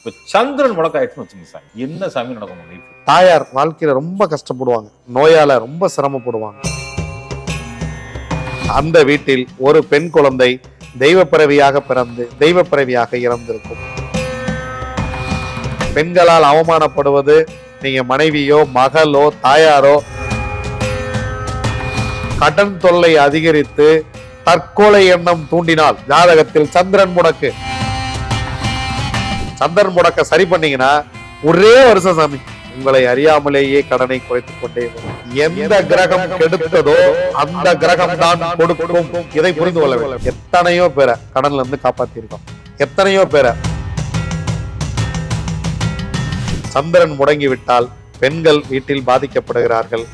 இப்ப சந்திரன் முடக்காயிடுச்சுன்னு வச்சுங்க சாமி, என்ன சாமி நடக்கும் உங்க லைஃப்? தாயார் வாழ்க்கையில ரொம்ப கஷ்டப்படுவாங்க, நோயால ரொம்ப சிரமப்படுவாங்க. அந்த வீட்டில் ஒரு பெண் குழந்தை தெய்வ பிறவியாக பிறந்து தெய்வ பிறவியாக இறந்திருக்கும். பெண்களால் அவமானப்படுவது நீங்க மனைவியோ மகளோ தாயாரோ. கடன் தொல்லை அதிகரித்து தற்கொலை எண்ணம் தூண்டினால் ஜாதகத்தில் சந்திரன் முடக்கு. சந்திரன் முடக்க சரி பண்ணீங்கன்னா ஒரே வருஷம் சாமி உங்களை அறியாமலேயே கடனை குறைத்துக் கொண்டே வரும். எந்த கிரகம் கெடுத்ததோ அந்த கிரகம் தான் கொடுக்கும். இதை புரிந்து கொள்ள வேண்டும். எத்தனையோ பேரை கடன்ல இருந்து காப்பாத்திருக்கோம், எத்தனையோ பேரை. சந்திரன் முடங்கி விட்டால் பெண்கள் வீட்டில் பாதிக்கப்படுகிறார்கள்.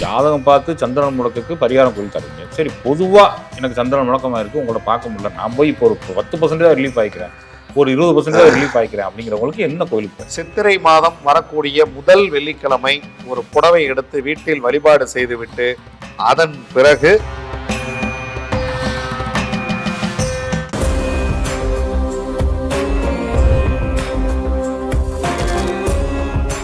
ஜாதகம் பார்த்து சந்திரன் முடக்குக்கு பரிகாரம் சொல்லி தருவீங்க. சரி, பொதுவா எனக்கு சந்திரன் முடக்கமா இருக்கு, உங்களோட பார்க்க முடியல, நான் போய் இப்போ ஒரு 10% ரிலீஃப் ஆயிக்கிறேன், ஒரு 20% ரிலீஃப் ஆயிக்கிறேன் அப்படிங்கிறவங்களுக்கு என்ன கோயிலுக்கு? சித்திரை மாதம் வரக்கூடிய முதல் வெள்ளிக்கிழமை ஒரு புடவை எடுத்து வீட்டில் வழிபாடு செய்துவிட்டு அதன் பிறகு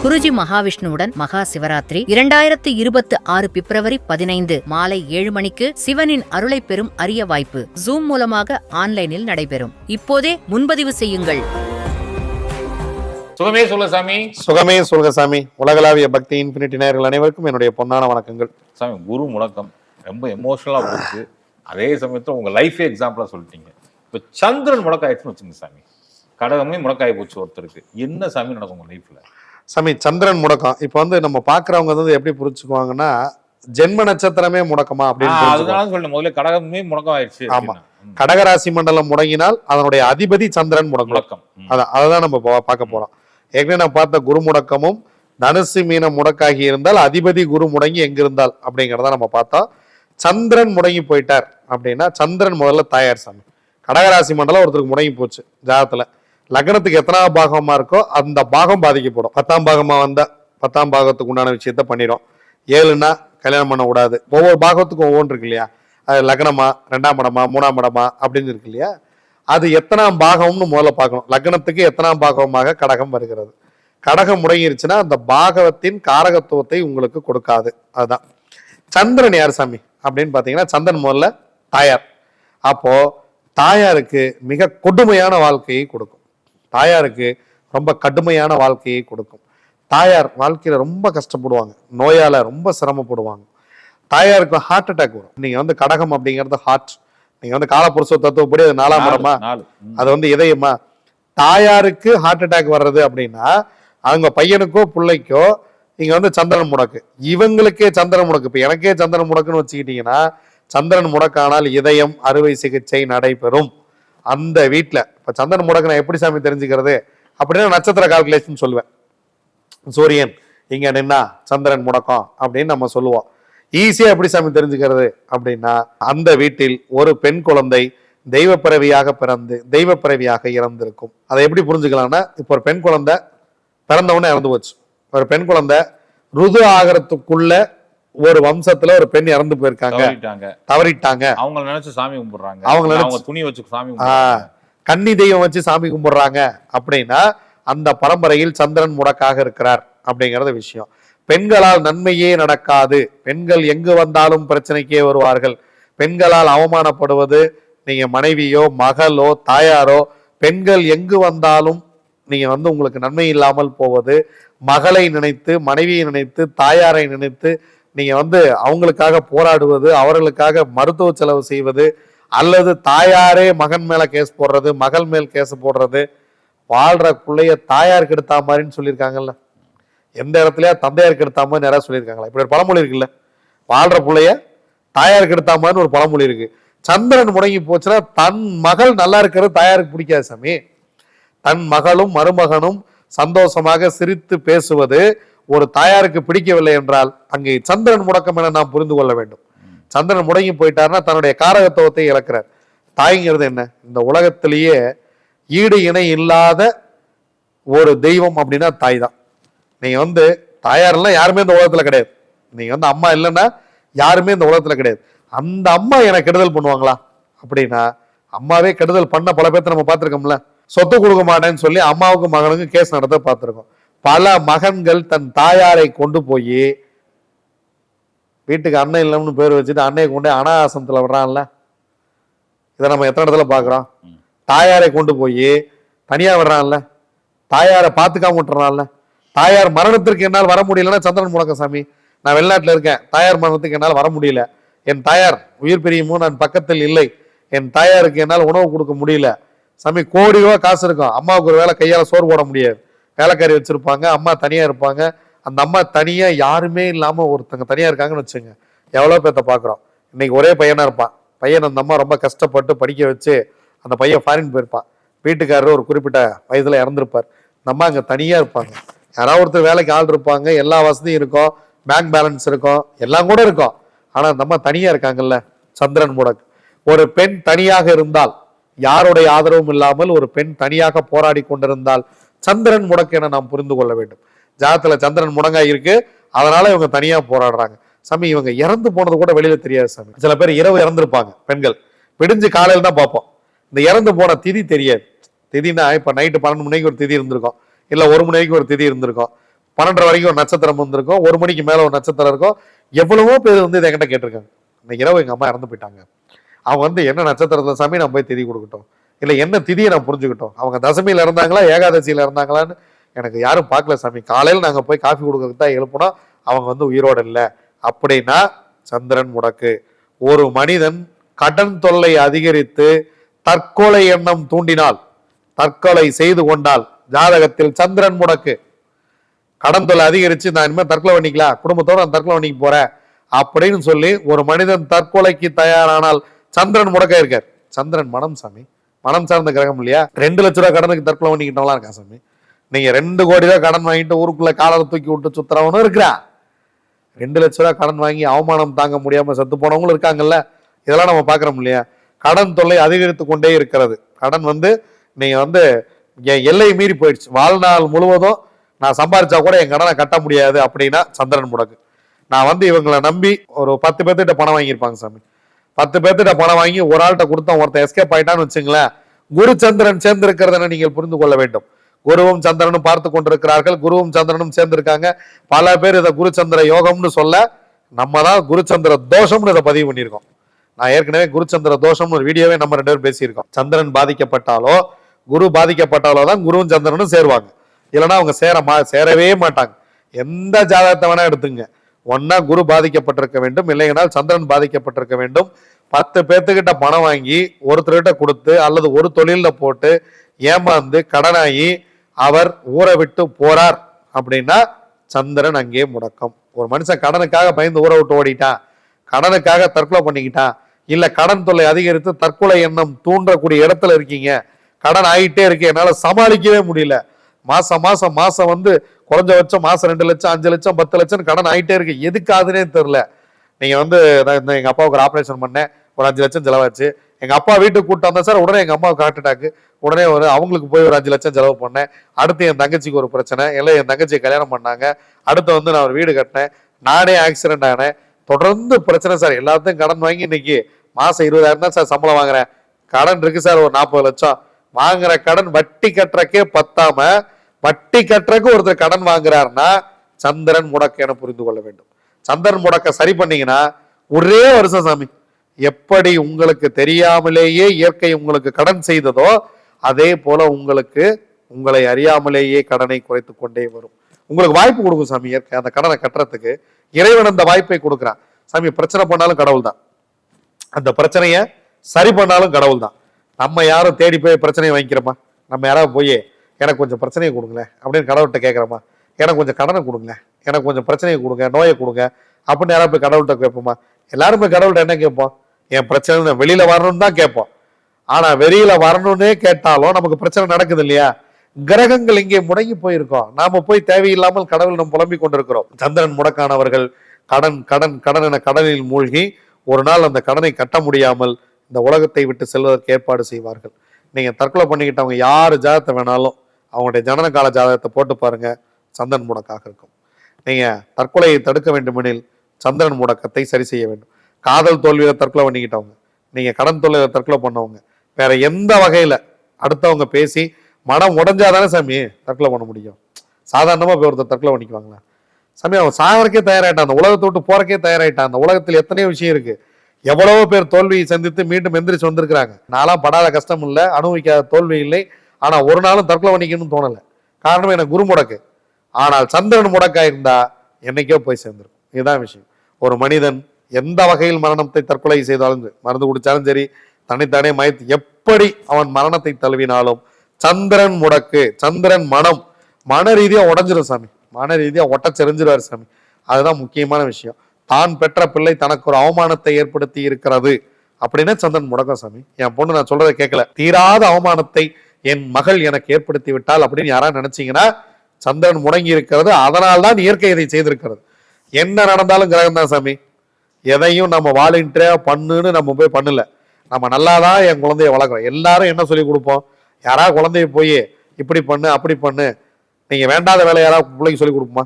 குருஜி மகாவிஷ்ணுவுடன் மகா சிவராத்திரி 2026 பிப்ரவரி 15 மாலை 7 மணிக்கு சிவனின் அருளை பெறும் அரிய வாய்ப்பு ஜூம் மூலமாக ஆன்லைனில் நடைபெறும். இப்போதே முன்பதிவு செய்யுங்கள். சுகமே சொல்ல சாமி. சுகமே சொல்க சாமி. உலகளாவிய பக்தி இன்ஃபினிட்டி நேயர்கள் அனைவருக்கும் என்னுடைய பொன்னான வணக்கங்கள். சாமி, குரு முடக்கம் ரொம்ப எமோஷனலா இருக்கு, அதே சமயத்துல உங்க லைஃபே எக்ஸாம்பிளா சொல்லிட்டீங்க. இப்ப சந்திரன் முடக்காயிடுச்சுன்னு வச்சுங்க சாமி, கடகமே முடக்காயி போச்சு ஒருத்தருக்கு, என்ன சாமி நடக்கும் உங்க லைஃப்ல? சாமி, சந்திரன் முடக்கம் இப்ப எப்படி பாக்குறவங்க எப்படி புரிச்சுக்குவாங்கன்னா, ஜென்ம நட்சத்திரமே முடக்கமா அப்படின்னு. அதனால சொல்ல முதல்ல கடகமே முடக்கம் ஆயிடுச்சு. ஆமா, கடகராசி மண்டலம் முடங்கினால் அதனுடைய அதிபதி சந்திரன் முடக்கம். அதான் நம்ம பார்க்க போறோம். ஏற்கனவே நான் பார்த்த குரு முடக்கமும் தனுசு மீன முடக்காகி இருந்தால் அதிபதி குரு முடங்கி எங்க இருந்தால் அப்படிங்கிறத நம்ம பார்த்தோம். சந்திரன் முடங்கி போயிட்டார் அப்படின்னா சந்திரன் முதல்ல தாயார் சாமி. கடகராசி மண்டலம் ஒருத்தருக்கு முடங்கி போச்சு ஜாதகத்துல, லக்னத்துக்கு எத்தனாவது பாகமா இருக்கோ அந்த பாகம் பாதிக்கப்படும். 10ஆம் பாகமா வந்தா 10ஆம் பாகத்துக்கு உண்டான விஷயத்த பண்ணிடும். 7ன்னா கல்யாணம் பண்ண கூடாது. ஒவ்வொரு பாகத்துக்கும் ஒவ்வொன்று இருக்கு இல்லையா, அது லக்னமா 2ஆம் இடமா 3ஆம் இடமா அப்படின்னு இருக்கு இல்லையா, அது எத்தனாம் பாகம்னு முதல்ல பார்க்கணும். லக்னத்துக்கு எத்தனாம் பாகமாக கடகம் வருகிறது. கடகம் முடங்கிருச்சுன்னா அந்த பாகவத்தின் காரகத்துவத்தை உங்களுக்கு கொடுக்காது. அதுதான் சந்திரன். யார் சாமி அப்படின்னு பாத்தீங்கன்னா சந்திரன் முதல்ல தாயார். அப்போ தாயாருக்கு மிக கொடுமையான வாழ்க்கையை கொடுக்கும், தாயாருக்கு ரொம்ப கடுமையான வாழ்க்கையை கொடுக்கும். தாயார் வாழ்க்கையில ரொம்ப கஷ்டப்படுவாங்க, நோயால ரொம்ப சிரமப்படுவாங்க. தாயாருக்கு ஹார்ட் அட்டாக் வரும். நீங்க கடகம் அப்படிங்கிறது ஹார்ட், நீங்க காலப்புருஷ தத்துவப்படி அது 4ஆம் இடமா, அது இதயமா. தாயாருக்கு ஹார்ட் அட்டாக் வர்றது அப்படின்னா அவங்க பையனுக்கோ பிள்ளைக்கோ நீங்க சந்திரன் முடக்கு, இவங்களுக்கே சந்திரன் முடக்கு. இப்ப எனக்கே சந்திரன் முடக்குன்னு வச்சுக்கிட்டீங்கன்னா, சந்திரன் முடக்கானால் இதயம் அறுவை சிகிச்சை நடைபெறும் அந்த வீட்டுல. இப்ப சந்திரன் முடக்கு நான் எப்படி சாமி தெரிஞ்சுக்கிறது அப்படின்னா நட்சத்திர கால்குலேஷன் சொல்லுவேன். சூரியன் இங்க நின்னா சந்திரன் முடக்கம் அப்படின்னு நம்ம சொல்லுவோம். ஈஸியா எப்படி சாமி தெரிஞ்சுக்கிறது அப்படின்னா, அந்த வீட்டில் ஒரு பெண் குழந்தை தெய்வ பிறவியாக பிறந்து தெய்வ பிறவியாக இறந்திருக்கும். அதை எப்படி புரிஞ்சுக்கலாம்னா, இப்போ ஒரு பெண் குழந்தை பிறந்தவொடனே இறந்து போச்சு. ஒரு பெண் குழந்தை ருது ஆகிறதுக்குள்ள ஒரு வம்சத்துல ஒரு பெண் இறந்து போயிருக்காங்க, தவறிட்டாங்க. அவங்க நினைச்சு சாமி கும்பிடுறாங்க, அவங்க துணி வச்சு சாமி, கன்னி தெய்வம் வச்சு சாமி கும்பிடுறாங்க அப்படின்னா அந்த பரம்பரையில் சந்திரன் முடக்காக இருக்கிறார் அப்படிங்கறது விஷயம். பெண்களால் நன்மையே நடக்காது, பெண்கள் எங்கு வந்தாலும் பிரச்சனைக்கே வருவார்கள். பெண்களால் அவமானப்படுவது நீங்க மனைவியோ மகளோ தாயாரோ. பெண்கள் எங்கு வந்தாலும் நீங்க உங்களுக்கு நன்மை இல்லாமல் போவது. மகளை நினைத்து மனைவியை நினைத்து தாயாரை நினைத்து நீங்க அவங்களுக்காக போராடுவது, அவர்களுக்காக மருத்துவ செலவு செய்வது, அல்லது தாயாரே மகன் மேல கேஸ் போடுறது, மகள் மேல் கேஸ் போடுறது. வாழ்ற பிள்ளைய தாயாருக்கு எடுத்தா மாதிரின்னு சொல்லியிருக்காங்கல்ல, எந்த இடத்துலயா தந்தையாருக்கு எடுத்தா மாதிரி நிறைய சொல்லியிருக்காங்களா? இப்படி ஒரு பழமொழி இருக்குல்ல, வாழ்ற பிள்ளைய தாயாருக்கு எடுத்தா மாதிரி ஒரு பழமொழி இருக்கு. சந்திரன் முடங்கி போச்சுன்னா தன் மகள் நல்லா இருக்கிறது தாயாருக்கு பிடிக்காது சாமி. தன் மகளும் மருமகனும் சந்தோஷமாக சிரித்து பேசுவது ஒரு தாயாருக்கு பிடிக்கவில்லை என்றால் அங்கே சந்திரன் முடக்கம் என நாம் புரிந்து கொள்ள வேண்டும். சந்திரன் முடங்கி போயிட்டாருன்னா தன்னுடைய காரகத்துவத்தை இழக்கிறார். தாய்ங்கிறது என்ன, இந்த உலகத்திலேயே ஈடு இணை இல்லாத ஒரு தெய்வம் அப்படின்னா தாய் தான். நீங்க தாயாரெல்லாம் யாருமே இந்த உலகத்துல கிடையாது. நீங்க அம்மா இல்லைன்னா யாருமே இந்த உலகத்துல கிடையாது. அந்த அம்மா எனக்கு கெடுதல் பண்ணுவாங்களா அப்படின்னா அம்மாவே கெடுதல் பண்ண பல பேர்த்த நம்ம பார்த்திருக்கோம்ல. சொத்து கொடுக்க மாட்டேன்னு சொல்லி அம்மாவுக்கும் மகனுக்கும் கேஸ் நடத்த பார்த்திருக்கோம். பல மகன்கள் தன் தாயாரை கொண்டு போய் வீட்டுக்கு அண்ணன் இல்லைன்னு பேர் வச்சுட்டு அன்னையை கொண்டு அனாசனத்துல விடுறான்ல. இதை நம்ம எத்தனை இடத்துல பாக்குறோம். தாயாரை கொண்டு போய் தனியா விடுறான்ல, தாயாரை பார்த்துக்காம விட்டுறான்ல. தாயார் மரணத்திற்கு என்னால் வர முடியலன்னா சந்திரன் முடக்கம் சாமி. நான் வெளிநாட்டுல இருக்கேன், தாயார் மரணத்துக்கு என்னால் வர முடியல, என் தாயார் உயிர் பிரியுமோ நான் பக்கத்தில் இல்லை, என் தாயாருக்கு என்னால் உணவு கொடுக்க முடியல சாமி. கோடி ரூபா காசு இருக்கும், அம்மாவுக்கு ஒரு வேலை கையால சோறு போட முடியாது, வேலைக்காரி வச்சிருப்பாங்க, அம்மா தனியா இருப்பாங்க. அந்த அம்மா தனியா யாருமே இல்லாம ஒருத்தங்க தனியா இருக்காங்கன்னு வச்சுங்க. எவ்வளவு பேர்த்த பாக்குறோம். இன்னைக்கு ஒரே பையனா இருப்பான், பையன் அந்த அம்மா ரொம்ப கஷ்டப்பட்டு படிக்க வச்சு அந்த பையன் ஃபாரின் போயிருப்பான், வீட்டுக்காரர் ஒரு குறிப்பிட்ட வயதுல இறந்துருப்பார், இந்த அம்மா அங்க தனியா இருப்பாங்க. யாராவது ஒருத்தர் வேலைக்கு ஆள் இருப்பாங்க, எல்லா வசதியும் இருக்கும், பேங்க் பேலன்ஸ் இருக்கும், எல்லாம் கூட இருக்கும். ஆனா அந்த அம்மா தனியா இருக்காங்கல்ல. சந்திரன் முடக்கு. ஒரு பெண் தனியாக இருந்தால், யாருடைய ஆதரவும் இல்லாமல் ஒரு பெண் தனியாக போராடி கொண்டிருந்தால் சந்திரன் முடக்கு என நாம் புரிந்து கொள்ள வேண்டும். ஜாதத்துல சந்திரன் முடங்கா இருக்கு, அதனால இவங்க தனியா போராடுறாங்க சாமி. இவங்க இறந்து போனது கூட வெளியில தெரியாது சாமி. சில பேர் இரவு இறந்துருப்பாங்க பெண்கள், விடிஞ்சு காலையில தான் பார்ப்போம். இந்த இறந்து போன திதி தெரியாது. திதினா இப்ப நைட்டு 12 மணிக்கு ஒரு திதி இருந்திருக்கும், இல்ல 1 மணிக்கு ஒரு திதி இருந்திருக்கும், 12:30 வரைக்கும் ஒரு நட்சத்திரம் இருந்திருக்கும், 1 மணிக்கு மேல ஒரு நட்சத்திரம் இருக்கும். எவ்வளவோ பேர் இதை என்கிட்ட கேட்டிருக்காங்க, இன்னைக்கு இரவு எங்க அம்மா இறந்து போயிட்டாங்க, அவங்க என்ன நட்சத்திரத்துல சாமி நான் போய் திதி கொடுக்கட்டும், இல்ல என்ன திதியை நான் புரிஞ்சுக்கிட்டோம், அவங்க தசமியில இருந்தாங்களா ஏகாதசியில இருந்தாங்களான்னு எனக்கு யாரும் பார்க்கல சாமி. காலையில நாங்க போய் காஃபி கொடுக்கறதுக்கு தான் எழுப்பணும், அவங்க உயிரோட இல்லை அப்படின்னா சந்திரன் முடக்கு. ஒரு மனிதன் கடன் தொல்லை அதிகரித்து தற்கொலை எண்ணம் தூண்டினால், தற்கொலை செய்து கொண்டால் ஜாதகத்தில் சந்திரன் முடக்கு. கடன் தொல்லை அதிகரிச்சு நான் இனிமேல் தற்கொலை பண்ணிக்கலாம், குடும்பத்தோட நான் தற்கொலை பண்ணிக்க போறேன் அப்படின்னு சொல்லி ஒரு மனிதன் தற்கொலைக்கு தயாரானால் சந்திரன் முடக்க இருக்கார். சந்திரன் மனம் சாமி, மனம் சார்ந்த கிரகம் இல்லையா. 2 லட்ச ரூபாய் கடனுக்கு தற்கொலை பண்ணிக்கிட்டவங்களாம் இருக்கா சாமி. நீங்க 2 கோடி ரூபாய் கடன் வாங்கிட்டு ஊருக்குள்ள காலரை தூக்கி விட்டு சுத்துறவனும் இருக்கிறான், 2 லட்ச ரூபாய் கடன் வாங்கி அவமானம் தாங்க முடியாம செத்து போனவங்களும் இருக்காங்கல்ல. இதெல்லாம் நம்ம பாக்குறோம் இல்லையா. கடன் தொல்லை அதிகரித்து கொண்டே இருக்கிறது. கடன் நீங்க என் எல்லை மீறி போயிடுச்சு, வாழ்நாள் முழுவதும் நான் சம்பாதிச்சா கூட என் கடனை கட்ட முடியாது அப்படின்னா சந்திரன் முடக்கு. நான் இவங்களை நம்பி ஒரு 10 பேர்த்திட்ட பணம் வாங்கியிருப்பாங்க சாமி. 10 பேர்த்திட்ட பணம் வாங்கி ஒரு ஆள்கிட்ட கொடுத்தா ஒருத்தன் எஸ்கேப் ஆயிட்டான்னு வச்சுங்களேன். குரு சந்திரன் சேர்ந்து இருக்கிறத நீங்கள் புரிந்து கொள்ள வேண்டும். குருவும் சந்திரனும் பார்த்து கொண்டிருக்கிறார்கள், குருவும் சந்திரனும் சேர்ந்திருக்காங்க. பல பேர் இதை குரு சந்திர யோகம்னு சொல்ல, நம்ம தான் குரு சந்திர தோஷம்னு இதை பதிவு பண்ணியிருக்கோம். நான் ஏற்கனவே குரு சந்திர தோஷம்னு ஒரு வீடியோவே நம்ம 2 பேரும் பேசியிருக்கோம். சந்திரன் பாதிக்கப்பட்டாலோ குரு பாதிக்கப்பட்டாலோ தான் குருவும் சந்திரனும் சேருவாங்க, இல்லைன்னா அவங்க சேரவே மாட்டாங்க. எந்த ஜாதகத்தை வேணா எடுத்துங்க, ஒன்னா குரு பாதிக்கப்பட்டிருக்க வேண்டும், இல்லைங்கனால் சந்திரன் பாதிக்கப்பட்டிருக்க வேண்டும். 10 பேர்த்துக்கிட்ட பணம் வாங்கி ஒருத்தர்கிட்ட கொடுத்து அல்லது ஒரு தொழில போட்டு ஏமாந்து கடனாகி அவர் ஊரை விட்டு போறார் அப்படின்னா சந்திரன் அங்கே முடக்கம். ஒரு மனுஷன் கடனுக்காக பயந்து ஊரை விட்டு ஓடிட்டான், கடனுக்காக தற்கொலை பண்ணிக்கிட்டான், இல்ல கடன் தொல்லை அதிகரித்து தற்கொலை எண்ணம் தூண்டக்கூடிய இடத்துல இருக்கீங்க, கடன் ஆகிட்டே இருக்கு, என்னால சமாளிக்கவே முடியல, மாசம் குறைஞ்சபட்சம் மாசம் 2 லட்சம் 5 லட்சம் 10 லட்சம் கடன் ஆகிட்டே இருக்கு, எதுக்காதுன்னே தெரியல. நீங்க எங்க அப்பாவுக்கு ஒரு ஆபரேஷன் பண்ணேன், ஒரு 5 லட்சம் செலவாச்சு. எங்க அப்பா வீட்டுக்கு கூப்பிட்டு வந்தேன் சார், உடனே எங்க அம்மாவுக்கு ஹார்ட் அட்டாக்கு, உடனே அவங்களுக்கு போய் ஒரு 5 லட்சம் செலவு பண்ணேன். அடுத்து என் தங்கச்சிக்கு ஒரு பிரச்சனை, எல்லாம் என் தங்கச்சியை கல்யாணம் பண்ணாங்க. அடுத்து நான் ஒரு வீடு கட்டினேன், நானே ஆக்சிடென்ட் ஆனேன், தொடர்ந்து பிரச்சனை சார். எல்லாத்தையும் கடன் வாங்கி இன்னைக்கு மாசம் 20,000 தான் சார் சம்பளம் வாங்குறேன், கடன் இருக்கு சார் ஒரு 40 லட்சம். வாங்குற கடன் வட்டி கட்டுறக்கே பத்தாம வட்டி கட்டுறக்கு ஒருத்தர் கடன் வாங்குறாருன்னா சந்திரன் முடக்க என புரிந்து கொள்ள வேண்டும். சந்திரன் முடக்க சரி பண்ணீங்கன்னா ஒரே வருஷம் சாமி, எப்படி உங்களுக்கு தெரியாமலேயே இயற்கை உங்களுக்கு கடன் செய்ததோ அதே போல உங்களை அறியாமலேயே கடனை குறைத்து கொண்டே வரும். உங்களுக்கு வாய்ப்பு கொடுக்கும் சாமி இயற்கை அந்த கடனை கட்டுறதுக்கு. இறைவன் அந்த வாய்ப்பை கொடுக்குறான் சாமி. பிரச்சனை பண்ணாலும் கடவுள் தான், அந்த பிரச்சனைய சரி பண்ணாலும் கடவுள் தான். நம்ம யாரும் தேடி போய் பிரச்சனையை வாங்கிக்கிறோமா? நம்ம யாராவது போய் எனக்கு கொஞ்சம் பிரச்சனையை கொடுங்களேன் அப்படின்னு கடவுள்கிட்ட கேட்குறோமா? எனக்கு கொஞ்சம் கடனை கொடுங்களேன், எனக்கு கொஞ்சம் பிரச்சனையை கொடுங்க, நோயை கொடுங்க அப்படின்னு யாராவது போய் கடவுள்கிட்ட கேட்போமா? எல்லாருமே கடவுள்கிட்ட என்ன கேட்போம்? என் பிரச்சனை வெளியில வரணும்னு தான் கேட்போம். ஆனா வெளியில வரணும்னே கேட்டாலும் நமக்கு பிரச்சனை நடக்குது இல்லையா? கிரகங்கள் இங்கே முடங்கி போயிருக்கோம், நாம போய் தேவையில்லாமல் கடவுள் நம்ம புலம்பிக் கொண்டிருக்கிறோம். சந்திரன் முடக்கானவர்கள் கடன் கடன் கடன் என கடனில் மூழ்கி ஒரு நாள் அந்த கடனை கட்ட முடியாமல் இந்த உலகத்தை விட்டு செல்வதற்கு ஏற்பாடு செய்வார்கள். நீங்க தற்கொலை பண்ணிக்கிட்டவங்க யாரு ஜாதகத்தை வேணாலும் அவங்களுடைய ஜனன கால ஜாதகத்தை போட்டு பாருங்க, சந்திரன் முடக்காக இருக்கும். நீங்க தற்கொலையை தடுக்க வேண்டுமெனில் சந்திரன் முடக்கத்தை சரி செய்ய வேண்டும். காதல் தோல்வியில தற்கொலை பண்ணிக்கிட்டவங்க, நீங்க கடன் தொல்லையில தற்கொலை பண்ணவங்க, வேற எந்த வகையில அடுத்தவங்க பேசி மனம் உடைஞ்சாதானே சாமி தற்கொலை பண்ண முடியும். சாதாரணமா போய் ஒருத்தர் தற்கொலை பண்ணிக்குவாங்களா சாமி? அவன் சாகறக்கே தயாராயிட்டான், அந்த உலகத்தை விட்டு போறக்கே தயாராயிட்டான். அந்த உலகத்தில் எத்தனையோ விஷயம் இருக்கு. எவ்வளவோ பேர் தோல்வியை சந்தித்து மீண்டும் எந்திரிச்சு வந்திருக்கிறாங்க. நான்லாம் படாத கஷ்டம் இல்லை, அனுபவிக்காத தோல்வி இல்லை. ஆனா ஒரு நாளும் தற்கொலை பண்ணிக்கணும்னு தோணலை. காரணம் எனக்கு குரு முடக்கு. ஆனால் சந்திரன் முடக்கா இருந்தா என்னைக்கோ போய் சேர்ந்திருக்கும். இதுதான் விஷயம். ஒரு மனிதன் எந்த வகையில் மரணத்தை தற்கொலை செய்தாலும், மருந்து குடிச்சாலும் சரி, தன்னைத்தானே மயத்து எப்படி அவன் மரணத்தை தழுவினாலும் சந்திரன் முடக்கு, சந்திரன் மன ரீதியா உடஞ்சிரும் சாமி. மன ரீதியா ஒட்டச்செறிஞ்சிருவாரு சாமி. அதுதான் முக்கியமான விஷயம். தான் பெற்ற பிள்ளை தனக்கு ஒரு அவமானத்தை ஏற்படுத்தி இருக்கிறது அப்படின்னா சந்திரன் முடக்கம் சாமி. என் பொண்ணு நான் சொல்றதை கேட்கல, தீராத அவமானத்தை என் மகள் எனக்கு ஏற்படுத்தி விட்டால் அப்படின்னு யாராவது நினைச்சீங்கன்னா சந்திரன் முடங்கி இருக்கிறது. அதனால்தான் இயற்கை இதை செய்திருக்கிறது. என்ன நடந்தாலும் கிரகம் தான் சாமி. எதையும் நம்ம வாலண்டியரா பண்ணுன்னு நம்ம போய் பண்ணல. நம்ம நல்லாதான் என் குழந்தைய வளர்க்குறோம். எல்லாரும் என்ன சொல்லி கொடுப்போம்? யாராவது குழந்தைய போய் இப்படி பண்ணு அப்படி பண்ணு, நீங்க வேண்டாத வேலை யாராவது பிள்ளைக்கு சொல்லி கொடுக்குமா?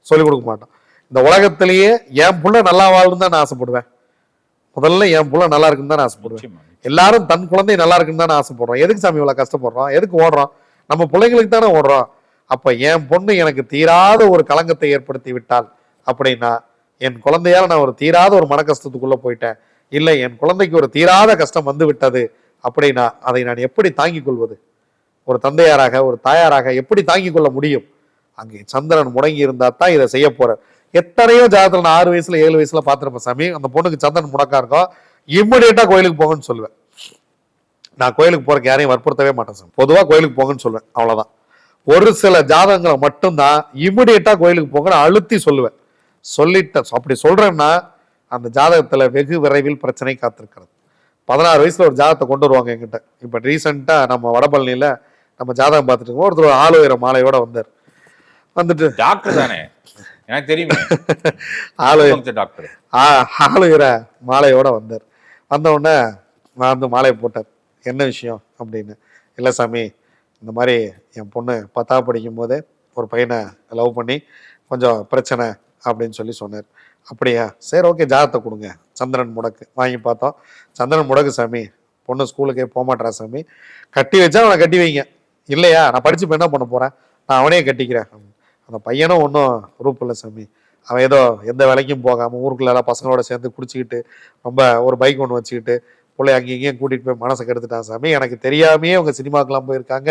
சொல்லிக் கொடுக்க மாட்டோம். இந்த உலகத்திலேயே என் புள்ள நல்லா வாழுன்னு தான் நான் ஆசைப்படுவேன். முதல்ல என் புள்ள நல்லா இருக்குன்னு தான் நான் ஆசைப்படுவேன். எல்லாரும் தன் குழந்தை நல்லா இருக்குன்னு தான் ஆசைப்படுறோம். எதுக்கு சாமி இவ்வளவு கஷ்டப்படுறோம்? எதுக்கு ஓடுறோம்? நம்ம பிள்ளைங்களுக்கு தானே ஓடுறோம். அப்ப என் பொண்ணு எனக்கு தீராத ஒரு களங்கத்தை ஏற்படுத்தி விட்டால் அப்படின்னா, என் குழந்தையால நான் ஒரு தீராத ஒரு மன கஷ்டத்துக்குள்ள போயிட்டேன், இல்லை என் குழந்தைக்கு ஒரு தீராத கஷ்டம் வந்து விட்டது அப்படின்னா அதை நான் எப்படி தாங்கிக் கொள்வது? ஒரு தந்தையாராக ஒரு தாயாராக எப்படி தாங்கிக் கொள்ள முடியும்? அங்கே சந்திரன் முடங்கி இருந்தா தான் இதை செய்ய போற. எத்தனையோ ஜாதகத்துல நான் 6 வயசுல 7 வயசுல பாத்திருப்பேன் சாமி. அந்த பொண்ணுக்கு சந்திரன் முடக்கா இருக்கும், இம்மிடியேட்டா கோயிலுக்கு போங்கன்னு சொல்லுவேன். நான் கோயிலுக்கு போறதுக்கு யாரையும் வற்புறுத்தவே மாட்டேன் சாமி. பொதுவா கோயிலுக்கு போங்கன்னு சொல்லுவேன், அவ்வளவுதான். ஒரு சில ஜாதகங்களை மட்டும்தான் இம்மிடியேட்டா கோயிலுக்கு போங்கன்னு அழுத்தி சொல்லுவேன். சொல்லிட்ட அப்படி சொல்றேன்னா அந்த ஜாதகத்துல வெகு விரைவில் பிரச்சனை காத்திருக்கிறது. 16 வயசுல ஒரு ஜாதகத்தை கொண்டு வருவாங்க என்கிட்ட. இப்ப ரீசெண்டா நம்ம வடபழனியில நம்ம ஜாதகம் பார்த்துட்டு இருக்கோம். ஒருத்தர் ஆளுயர மாலையோட வந்தார். வந்துட்டு டாக்டர் தானே, எனக்கு தெரியுமே, டாக்டர் ஆளுயர மாலையோட வந்தார். வந்த உடனே நான் வந்து மாலையை போட்டார். என்ன விஷயம் அப்படின்னு. இல்லை சாமி, இந்த மாதிரி என் பொண்ணு 10ஆவது படிக்கும் போதே ஒரு பையனை லவ் பண்ணி கொஞ்சம் பிரச்சனை அப்படின்னு சொல்லி சொன்னார். அப்படியா, சரி ஓகே, ஜாதகத்தை கொடுங்க. சந்திரன் முடக்கு வாங்கி பார்த்தோம். சந்திரன் முடக்கு சாமி, பொண்ணு ஸ்கூலுக்கே போகமாட்டா சாமி. கட்டி வச்சா அவனை கட்டி வைங்க. இல்லையா, நான் படிச்சு என்ன பண்ண போறேன், நான் அவனையே கட்டிக்கிறேன். அந்த பையனும் ஒன்றும் ரூப் இல்லை சாமி. அவன் ஏதோ எந்த வேலைக்கும் போகாமல் ஊருக்குள்ள எல்லாம் பசங்களோட சேர்ந்து குடிச்சிக்கிட்டு ரொம்ப ஒரு பைக் ஒன்று வச்சுக்கிட்டு பிள்ளை அங்கேயும் இங்கேயும் கூட்டிகிட்டு போய் மனசை கெடுத்துட்டான் சாமி. எனக்கு தெரியாமையே அவங்க சினிமாக்கெல்லாம் போயிருக்காங்க,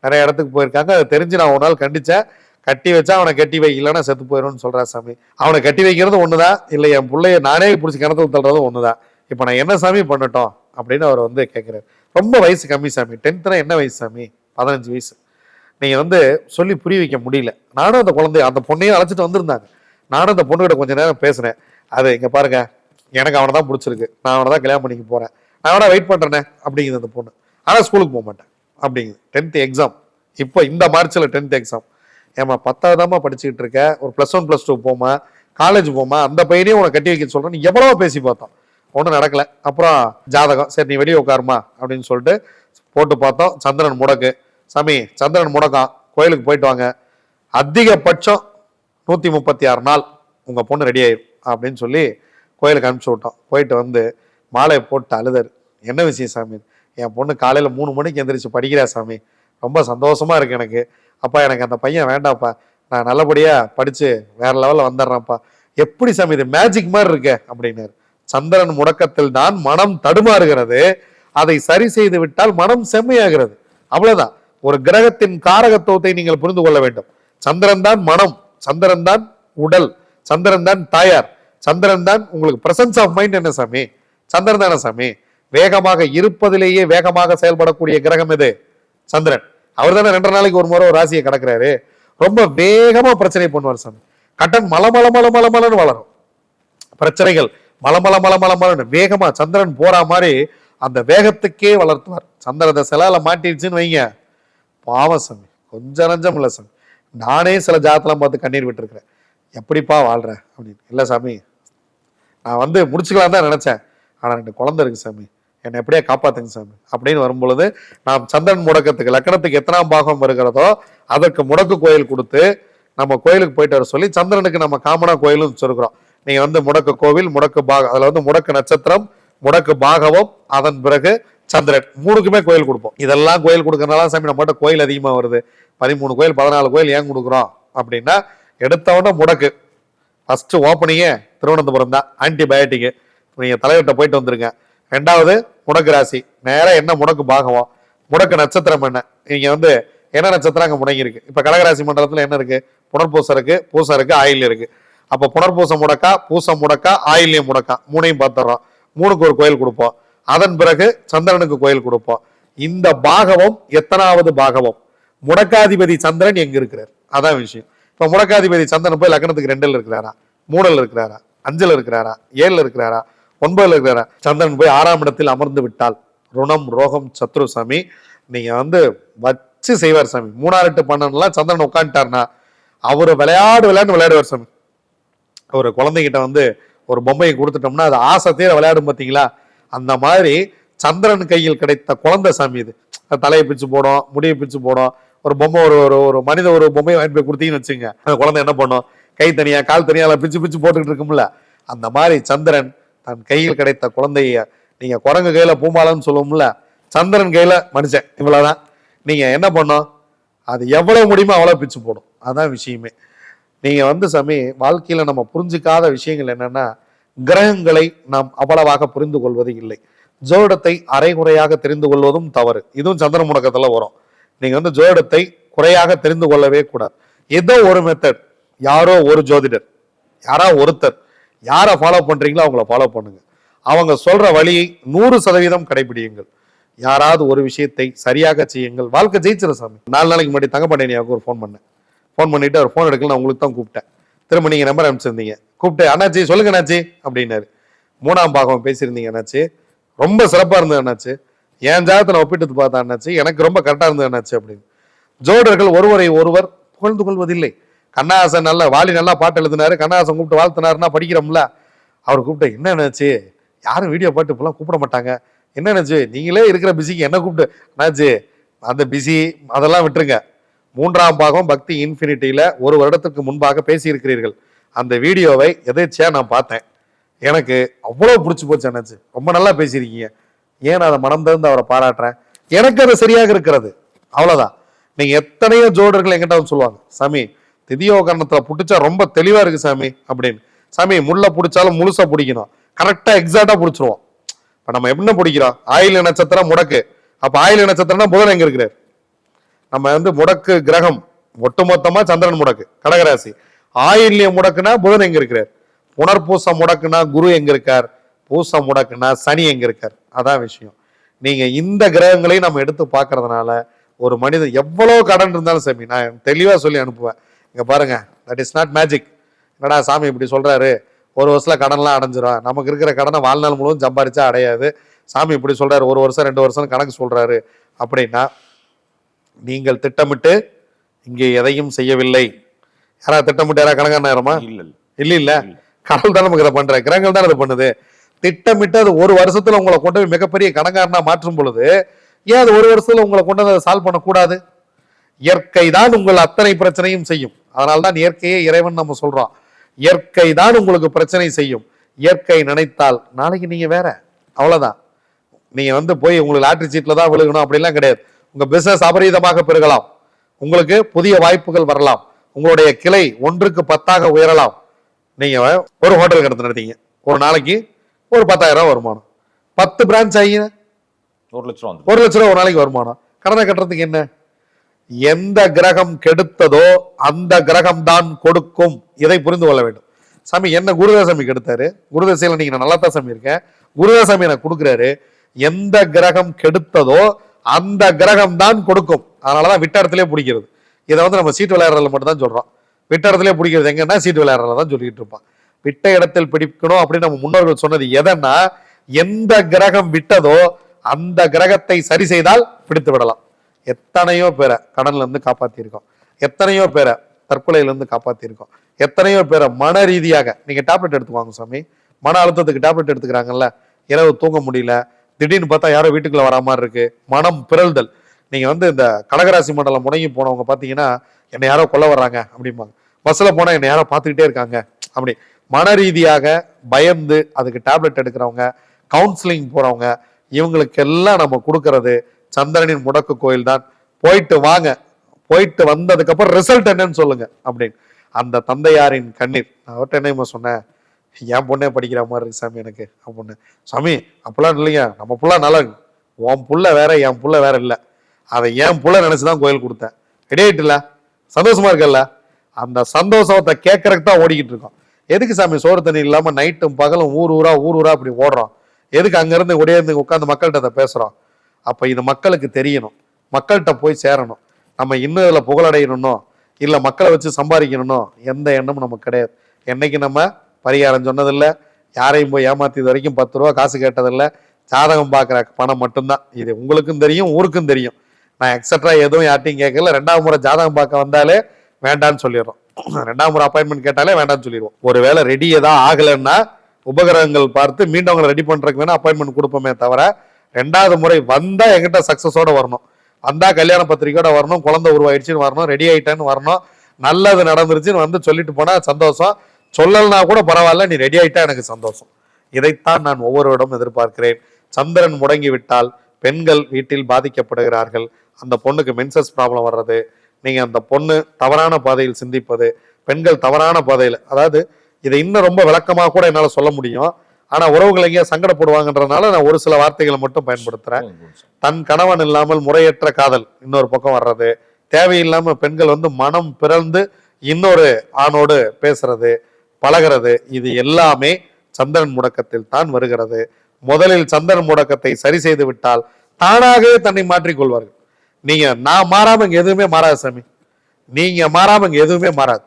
நிறைய இடத்துக்கு போயிருக்காங்க. அதை தெரிஞ்சு நான் ஒரு நாள் கண்டிச்சேன். கட்டி வச்சா அவனை கட்டி வை, இல்லைன்னா செத்து போயிடும்னு சொல்றா சாமி. அவனை கட்டி வைக்கிறது ஒண்ணுதான், இல்லை என் பிள்ளைய நானே பிடிச்சி கிணத்துல தள்ளுறதும் ஒண்ணுதான். இப்போ நான் என்ன சாமி பண்ணட்டும் அப்படின்னு அவர் வந்து கேட்கிறாரு. ரொம்ப வயசு கம்மி சாமி. 10th என்ன வயசு சாமி? 15 வயசு. நீங்க வந்து சொல்லி புரிய வைக்க முடியல. நானும் அந்த குழந்தைய அந்த பொண்ணையும் அழைச்சிட்டு வந்திருந்தாங்க. நானும் அந்த பொண்ணுகிட்ட கொஞ்ச நேரம் பேசுனேன். அது இங்க பாருங்க, எனக்கு அவனை தான் பிடிச்சிருக்கு, நான் அவனை தான் கல்யாணம் பண்ணிக்க போறேன், நான் அவனை வெயிட் பண்றேனே அப்படிங்குது அந்த பொண்ணு. ஆனா ஸ்கூலுக்கு போக மாட்டேன் அப்படிங்குது. 10th எக்ஸாம் இப்போ இந்த மார்ச்ல 10th எக்ஸாம். ஏமா 10ஆவதாமா படிச்சுக்கிட்டு இருக்க, ஒரு +1 +2 போமா, காலேஜ் போமா, அந்த பையனையும் உனக்கு கட்டி வைக்க சொல்றேன். எவ்வளவோ பேசி பார்த்தோம், ஒன்றும் நடக்கல. அப்புறம் ஜாதகம், சரி நீ வெளியே உட்காருமா அப்படின்னு சொல்லிட்டு போட்டு பார்த்தோம். சந்திரன் முடக்கு சாமி, சந்திரன் முடக்கம், கோயிலுக்கு போயிட்டு வாங்க, அதிகபட்சம் 136 நாள் உங்க பொண்ணு ரெடி ஆயிரும் அப்படின்னு சொல்லி கோயிலுக்கு அனுப்பிச்சு விட்டோம். போயிட்டு வந்து மாலையை போட்டு அழுதாரு. என்ன விஷயம் சாமி? என் பொண்ணு காலையில 3 மணிக்கு எந்திரிச்சு படிக்கிறா சாமி, ரொம்ப சந்தோஷமா இருக்கு எனக்கு. அப்பா எனக்கு அந்த பையன் வேண்டாம்ப்பா, நான் நல்லபடியா படிச்சு வேற லெவல்ல வந்துடுறேன்ப்பா. எப்படி சாமி இது மேஜிக் மாதிரி இருக்க அப்படின்னாரு. சந்திரன் முடக்கத்தில் தான் மனம் தடுமாறுகிறது, அதை சரி செய்து விட்டால் மனம் செம்மையாகிறது. அவ்வளவுதான். ஒரு கிரகத்தின் காரகத்துவத்தை நீங்கள் புரிந்து கொள்ள வேண்டும். சந்திரன் தான் மனம், சந்திரன் தான் உடல், சந்திரன் தான் தாயார், சந்திரன் தான் உங்களுக்கு பிரசன்ஸ் ஆஃப் மைண்ட். என்ன சாமி? சந்திரன் தானே சாமி. வேகமாக இருப்பதிலேயே வேகமாக செயல்படக்கூடிய கிரகம் எது? சந்திரன். அவர் தானே 2 நாளைக்கு ஒரு முறை ஒரு ராசியை கடக்கிறாரு. ரொம்ப வேகமா பிரச்சனை பண்ணுவார் சாமி. கட்டன் மலமலன்னு வளரும், பிரச்சனைகள் மலமலன்னு வேகமா சந்திரன் போற மாதிரி அந்த வேகத்துக்கே வளர்த்துவார். சந்திரத சிலால மாட்டிடுச்சுன்னு வைங்க, பாவம் சாமி, கொஞ்சம் நஞ்சம் இல்லை சாமி. நானே சில ஜாதெல்லாம் பார்த்து கண்ணீர் விட்டுருக்கிறேன். எப்படிப்பா வாழ்ற அப்படின்னு. இல்லை சாமி, நான் வந்து முடிச்சுக்கலாம் தான் நினைச்சேன், ஆனா 2 குழந்தை இருக்கு சாமி, என்னை எப்படியா காப்பாத்துங்க சாமி அப்படின்னு வரும்பொழுது, நாம் சந்திரன் முடக்கத்துக்கு லக்கணத்துக்கு எத்தனாம் பாகம் வருகிறதோ அதற்கு முடக்கு கோயில் கொடுத்து நம்ம கோயிலுக்கு போயிட்டு வர சொல்லி, சந்திரனுக்கு நம்ம காமனா கோயிலும் வச்சிருக்கிறோம். நீங்க வந்து முடக்கு கோவில், முடக்கு பாகம், அதுல வந்து முடக்கு நட்சத்திரம், முடக்கு பாகவம், அதன் பிறகு சந்திரன், 3க்குமே கோயில் கொடுப்போம். இதெல்லாம் கோயில் கொடுக்கறதுனால சாமி நம்மகிட்ட கோயில் அதிகமா வருது, 13 கோயில் 14 கோயில் ஏன் கொடுக்குறோம் அப்படின்னா, எடுத்தவொடனே முடக்கு ஃபர்ஸ்ட் ஓப்பனிங்கே திருவனந்தபுரம் தான், ஆன்டிபயோட்டிக். நீங்க தலைவர்கிட்ட போயிட்டு வந்துருங்க. 2வது முடக்கு ராசி, நேரம் என்ன முடக்கு பாகவம், முடக்கு நட்சத்திரம் என்ன, நீங்க வந்து என்ன நட்சத்திரம் அங்க முடங்கி இருக்கு. இப்ப கடகராசி மண்டலத்துல என்ன இருக்கு, புனர்பூசம் இருக்கு, பூசம் இருக்கு, ஆயில்யம் இருக்கு. அப்ப புனர்பூசம் முடக்கா, பூசம் முடக்கா, ஆயில்யம் முடக்கா, 3ஐயும் பார்த்துறோம். 3க்கு ஒரு கோயில் கொடுப்போம். அதன் பிறகு சந்திரனுக்கு கோயில் கொடுப்போம். இந்த பாகவம் எத்தனாவது பாகவம், முடக்காதிபதி சந்திரன் எங்க இருக்கிறார், அதான் விஷயம். இப்ப முடக்காதிபதி சந்திரன் போய் லக்னத்துக்கு 2ல் இருக்கிறாரா, 3ல் இருக்கிறாரா, 5ல் இருக்கிறாரா, 7ல் இருக்கிறாரா, 9ல் இருக்கிறாரா. சந்திரன் போய் 6ஆம் இடத்தில் அமர்ந்து விட்டால் ருணம் ரோகம் சத்ரு சாமி நீங்க வந்து வச்சு செய்வார் சாமி. 3, 8, 12 சந்திரன் உட்காந்துட்டார்னா அவரு விளையாடுவார் சாமி. ஒரு குழந்தைகிட்ட வந்து ஒரு பொம்மையை கொடுத்துட்டோம்னா அது ஆசை தீர விளையாடும் பார்த்தீங்களா, அந்த மாதிரி சந்திரன் கையில் கிடைத்த குழந்தை சாமி இது. தலையை பிச்சு போடும், முடியை பிச்சு போடும். ஒரு பொம்மை ஒரு மனித ஒரு பொம்மையை வாங்கி போய் கொடுத்தீங்கன்னு வச்சுங்க, அந்த குழந்தை என்ன பண்ணும், கை தனியா கால் தனியா பிச்சு பிச்சு போட்டுக்கிட்டு இருக்கும்ல. அந்த மாதிரி சந்திரன் தன் கையில் கிடைத்த குழந்தைய, நீங்க குரங்கு கையில பூமாலன்னு சொல்லுவோம்ல, சந்திரன் கையில மனுஷன், இவ்வளவுதான். நீங்க என்ன பண்ணும், அது எவ்வளவு முடியுமோ அவ்வளவு பிச்சு போடும். அதான் விஷயமே. நீங்க வந்து சாமி வாழ்க்கையில நம்ம புரிஞ்சுக்காத விஷயங்கள் என்னன்னா, கிரகங்களை நாம் அவ்வளவாக புரிந்து கொள்வது இல்லை. ஜோடத்தை அரைகுறையாக தெரிந்து கொள்வதும் தவறு. இதுவும் சந்திர முடக்கத்துல வரும். நீங்க வந்து ஜோடத்தை குறையாக தெரிந்து கொள்ளவே கூடாது. ஏதோ ஒரு மெத்தட், யாரோ ஒரு ஜோதிடர், யாரோ ஒருத்தர், யாரை ஃபாலோ பண்றீங்களோ அவங்கள ஃபாலோ பண்ணுங்க. அவங்க சொல்ற வழியை 100% கடைபிடியுங்கள். யாராவது ஒரு விஷயத்தை சரியாக செய்யுங்கள், வாழ்க்கை ஜெயிச்சிட சாமி. 4 நாளைக்கு முன்னாடி தங்கப்பாண்டியனியாவுக்கு ஒரு ஃபோன் பண்ணேன். ஃபோன் பண்ணிட்டு அவர் ஃபோன் எடுக்கல, நான் உங்களுக்கு தான் கூப்பிட்டேன். திரும்ப நீங்க நம்பர் அனுப்பிச்சிருந்தீங்க. கூப்பிட்டு அண்ணாச்சி சொல்லுங்க அண்ணாச்சி அப்படின்னாரு. 3ஆம் பாகம் பேசியிருந்தீங்க அண்ணாச்சி, ரொம்ப சிறப்பா இருந்தது அண்ணாச்சி, என் ஜாதகத்தை ஒப்பிட்டு பார்த்தா அண்ணாச்சி, எனக்கு ரொம்ப கரெக்டா இருந்தது அண்ணாச்சி அப்படின்னு. ஜோடர்கள் ஒருவரை ஒருவர் புகழ்ந்து கொள்வதில்லை. கண்ணாசன் நல்ல வாலி நல்லா பாட்டு எழுதினாரு, கண்ணாசன் கூப்பிட்டு வாழ்த்தினாருன்னா படிக்கிறோம்ல. அவர் கூப்பிட்டு என்ன என்னாச்சு, யாரும் வீடியோ பாட்டு இப்பெல்லாம் கூப்பிட மாட்டாங்க, என்ன என்னாச்சு, நீங்களே இருக்கிற பிஸிக்கு என்ன கூப்பிட்டு, என்னாச்சு அந்த பிஸி அதெல்லாம் விட்டுருங்க. 3ஆம் பாகம் பக்தி இன்ஃபினிட்டியில 1 வருடத்துக்கு முன்பாக பேசியிருக்கிறீர்கள். அந்த வீடியோவை எதேச்சியா நான் பார்த்தேன், எனக்கு அவ்வளவு பிடிச்சி போச்சு அண்ணாச்சி, ரொம்ப நல்லா பேசியிருக்கீங்க, ஏன் அதை மனம் திறந்து அவரை பாராட்டுறேன், எனக்கு அது சரியாக இருக்கிறது, அவ்வளவுதான். நீங்க எத்தனையோ ஜோடர்கள் எங்கிட்ட வந்து சொல்லுவாங்க, சாமி திதியோகரணத்துல புடிச்சா ரொம்ப தெளிவா இருக்கு சாமி அப்படின்னு. சாமி முள்ள பிடிச்சாலும் முழுசா பிடிக்கணும், கரெக்டா எக்ஸாக்டா பிடிச்சிருவோம். இப்ப நம்ம என்ன பிடிக்கிறோம், ஆயில்ய நட்சத்திரம் முடக்கு, அப்ப ஆயில்ய நட்சத்திரம்னா புதன் எங்க இருக்கிறார், நம்ம வந்து முடக்கு கிரகம் ஒட்டுமொத்தமா சந்திரன் முடக்கு கடகராசி, ஆயில்யம் முடக்குனா புதன் எங்க இருக்கிறார், புனர்பூசம் முடக்குனா குரு எங்க இருக்கார், பூசம் முடக்குனா சனி எங்க இருக்கார், அதான் விஷயம். நீங்க இந்த கிரகங்களை நம்ம எடுத்து பார்க்கறதுனால ஒரு மனிதன் எவ்வளவு கடன் இருந்தாலும் சாமி நான் தெளிவா சொல்லி அனுப்புவேன். இங்க பாருங்க, தட் இஸ் நாட் மேஜிக். என்னடா சாமி இப்படி சொல்றாரு, 1 வருஷத்துல கடன்லாம் அடைஞ்சிரும், நமக்கு இருக்கிற கடனை வாழ்நாள் முழுவதும் சம்பாரிச்சா அடையாது, சாமி இப்படி சொல்றாரு 1 வருஷம் 2 வருஷம் கணக்கு சொல்றாரு அப்படின்னா, நீங்கள் திட்டமிட்டு இங்கே எதையும் செய்யவில்லை. யாராவது திட்டமிட்டு யாராவது கணக்கான நேரமா, இல்ல கடவுள் தான் நமக்கு இதை பண்ற, கிரகங்கள் தான் இதை பண்ணுது. திட்டமிட்டு அது 1 வருஷத்துல உங்களை கொண்டு போய் மிகப்பெரிய கணக்காரனா மாற்றும் பொழுது ஏன் அது 1 வருஷத்துல உங்களை கொண்டு வந்து சால்வ் பண்ணக்கூடாது? இயற்கை தான் உங்கள் அத்தனை பிரச்சனையும் செய்யும். அதனால்தான் இயற்கையே இறைவன் நம்ம சொல்றோம். இயற்கை தான் உங்களுக்கு பிரச்சனை செய்யும். இயற்கை நினைத்தால் நாளைக்கு நீங்க வேற, அவ்வளவுதான். நீங்க வந்து போய் உங்களுக்கு லாட்டரி சீட்ல தான் விழுகணும் அப்படிலாம் கிடையாது. உங்க பிசினஸ் அபரீதமாக பெருகலாம், உங்களுக்கு புதிய வாய்ப்புகள் வரலாம், உங்களுடைய கிளை 1க்கு 10ஆக உயரலாம். நீங்க ஒரு ஹோட்டல் கடத்து நடத்தீங்க, ஒரு நாளைக்கு ஒரு 10,000 வருமானம், 10 பிரான்ச் ஆகி 1 லட்சம் ஒரு நாளைக்கு வருமானம். கடனை கட்டுறதுக்கு என்ன, எந்த கிரகம் கெடுத்ததோ அந்த கிரகம் தான் கொடுக்கும். இதை புரிந்து கொள்ள வேண்டும். சாமி என்ன குருதாசாமி கெடுத்தாரு, குருதசையில நீங்க நல்லா தான் சாமி இருக்கேன், குருதாசாமி எனக்கு கொடுக்குறாரு. எந்த கிரகம் கெடுத்ததோ அந்த கிரகம் தான் கொடுக்கும். அதனாலதான் விட்ட இடத்திலே பிடிக்கிறது. இதை வந்து நம்ம சீட்டு விளையாடுறதுல மட்டும் தான் சொல்றோம். விட்ட இடத்திலே பிடிக்கிறது எங்கன்னா சீட்டு விளையாடுறதுல தான் சொல்லிட்டு இருப்பான். விட்ட இடத்தில் பிடிக்கணும் அப்படின்னு நம்ம முன்னோர்கள் சொன்னது எதன்னா, எந்த கிரகம் விட்டதோ அந்த கிரகத்தை சரி செய்தால் பிடித்து விடலாம். எத்தனையோ பேரை கடன்ல இருந்து காப்பாத்திருக்கோம், எத்தனையோ பேரை தற்கொலையில இருந்து காப்பாத்திருக்கோம், எத்தனையோ பேரை மன ரீதியாக. நீங்க டேப்லெட் எடுத்துக்குவாங்க சாமி, மன அழுத்தத்துக்கு டேப்லெட் எடுத்துக்கிறாங்கல்ல, இரவு தூங்க முடியல, திடீர்னு பார்த்தா யாரோ வீட்டுக்குள்ள வரா மாதிரி இருக்கு, மனம் பிறழ்தல். நீங்க வந்து இந்த கடகராசி மண்டலம் முடங்கி போனவங்க பாத்தீங்கன்னா, என்னை யாரோ கொல்ல வர்றாங்க அப்படிம்பாங்க, பஸ்ல போனா என்னை யாரோ பார்த்துக்கிட்டே இருக்காங்க அப்படி. மன ரீதியாக பயந்து அதுக்கு டேப்லெட் எடுக்கிறவங்க, கவுன்சிலிங் போறவங்க, இவங்களுக்கெல்லாம் நம்ம கொடுக்கறது சந்திரனின் முடக்கு கோயில் தான். போயிட்டு வாங்க, போயிட்டு வந்ததுக்கு அப்புறம் ரிசல்ட் என்னன்னு சொல்லுங்க அப்படின்னு. அந்த தந்தையாரின் கண்ணீர். நான் அவர்கிட்ட என்ன சொன்னேன், என் பொண்ணே படிக்கிற மாதிரி இருக்கு சாமி எனக்கு அப்படின்னு. சாமி அப்பெல்லாம் இல்லைங்க, நம்ம புள்ள நல்லா இருக்கு, உன் புள்ள வேற என் புள்ள வேற இல்லை, அதை என் புள்ள நினைச்சுதான் கோயில் கொடுத்தேன். ரெடி ஆயிட்டுல, சந்தோஷமா இருக்கல்ல, அந்த சந்தோஷத்தை கேட்கறதுக்கு தான் ஓடிக்கிட்டு இருக்கோம். எதுக்கு சாமி சோறு தண்ணி இல்லாம நைட்டும் பகலும் ஊர் ஊரா அப்படி ஓடுறோம்? எதுக்கு அங்கிருந்து ஒடியிருந்து உட்காந்து மக்கள்கிட்ட பேசுறோம்? அப்ப இது மக்களுக்கு தெரியணும், மக்கள்கிட்ட போய் சேரணும். நம்ம இன்னும் இதுல புகழடையணும்னோ இல்ல மக்களை வச்சு சம்பாதிக்கணும்னோ எந்த எண்ணமும் நமக்கு கிடையாது. என்னைக்கு நம்ம பரிகாரம் சொன்னதில்லை, யாரையும் போய் ஏமாத்தியது வரைக்கும் 10 ரூபா காசு கேட்டதில்லை. ஜாதகம் பார்க்குற பணம் மட்டும்தான். இது உங்களுக்கும் தெரியும், ஊருக்கும் தெரியும். நான் எக்ஸட்ரா எதுவும் யார்ட்டையும் கேட்கல. 2வது முறை ஜாதகம் பார்க்க வந்தாலே வேண்டான்னு சொல்லிடுறோம். 2வது முறை அப்பாயின்மெண்ட் கேட்டாலே வேண்டான்னு சொல்லிடுவோம். ஒருவேளை ரெடி ஏதாவது ஆகலைன்னா உபகரணங்கள் பார்த்து மீண்டும் அவங்களை ரெடி பண்றதுக்கு வேணா அப்பாயின்மெண்ட் கொடுப்போமே தவிர 2வது முறை வந்தா எங்கிட்ட சக்சஸோட வரணும், வந்தா கல்யாண பத்திரிக்கையோட வரணும், குழந்தை உருவாயிடுச்சுன்னு வரணும், ரெடி ஆயிட்டேன்னு வரணும், நல்லது நடந்துருச்சுன்னு வந்து சொல்லிட்டு போனா சந்தோஷம். சொல்லலனா கூட பரவாயில்ல, நீ ரெடி ஆயிட்டா எனக்கு சந்தோஷம். இதைத்தான் நான் ஒவ்வொருவரிடம் எதிர்பார்க்கிறேன். சந்திரன் முடங்கி விட்டால் பெண்கள் வீட்டில் பாதிக்கப்படுகிறார்கள். அந்த பொண்ணுக்கு மென்சஸ் ப்ராப்ளம் வர்றது, நீங்க அந்த பொண்ணு தவறான பாதையில் சிந்திப்பது, பெண்கள் தவறான பாதையில், அதாவது இதை இன்னும் ரொம்ப விளக்கமாக கூட என்னால சொல்ல முடியும். ஆனா உறவுகள் எங்கேயா சங்கடப்படுவாங்கன்றதுனால நான் ஒரு சில வார்த்தைகளை மட்டும் பயன்படுத்துறேன். தன் கணவன் இல்லாமல் முறையற்ற காதல் இன்னொரு பக்கம் வர்றது, தேவையில்லாம பெண்கள் வந்து மனம் பிறந்து இன்னொரு ஆணோடு பேசுறது பழகிறது, இது எல்லாமே சந்திரன் முடக்கத்தில் தான் வருகிறது. முதலில் சந்திரன் முடக்கத்தை சரி செய்து விட்டால் தானாகவே தன்னை மாற்றிக்கொள்வார்கள். நீங்க நான் மாறாம இங்க எதுவுமே மாறாது சாமி, நீங்க மாறாம இங்க எதுவுமே மாறாது.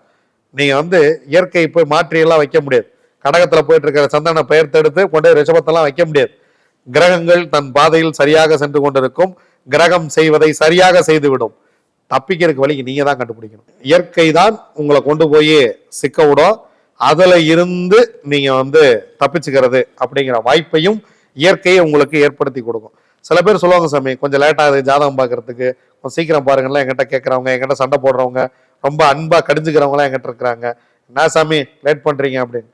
நீங்க வந்து இயற்கை போய் மாற்றி எல்லாம் வைக்க முடியாது. கடகத்துல போயிட்டு இருக்கிற சந்திரனை பெயர்த்தெடுத்து கொண்டு ரிஷபத்தெல்லாம் வைக்க முடியாது. கிரகங்கள் தன் பாதையில் சரியாக சென்று கொண்டிருக்கும். கிரகம் செய்வதை சரியாக செய்துவிடும். தப்பிக்கிறதுக்கு வழி நீங்க தான் கண்டுபிடிக்கணும். இயற்கை தான் உங்களை கொண்டு போய் சிக்க விடும். அதுல இருந்து நீங்க வந்து தப்பிச்சுக்கிறது அப்படிங்கிற வாய்ப்பையும் இயற்கையை உங்களுக்கு ஏற்படுத்தி கொடுக்கும். சில பேர் சொல்லுவாங்க சாமி கொஞ்சம் லேட் ஆகுது ஜாதகம் பார்க்கறதுக்கு, கொஞ்சம் சீக்கிரம் பாருங்கலாம் என்கிட்ட கேட்கறவங்க, என்கிட்ட சண்டை போடுறவங்க, ரொம்ப அன்பா கடிஞ்சுக்கிறவங்களாம் என்கிட்ட இருக்கிறாங்க. என்ன சாமி லேட் பண்றீங்க அப்படின்னு.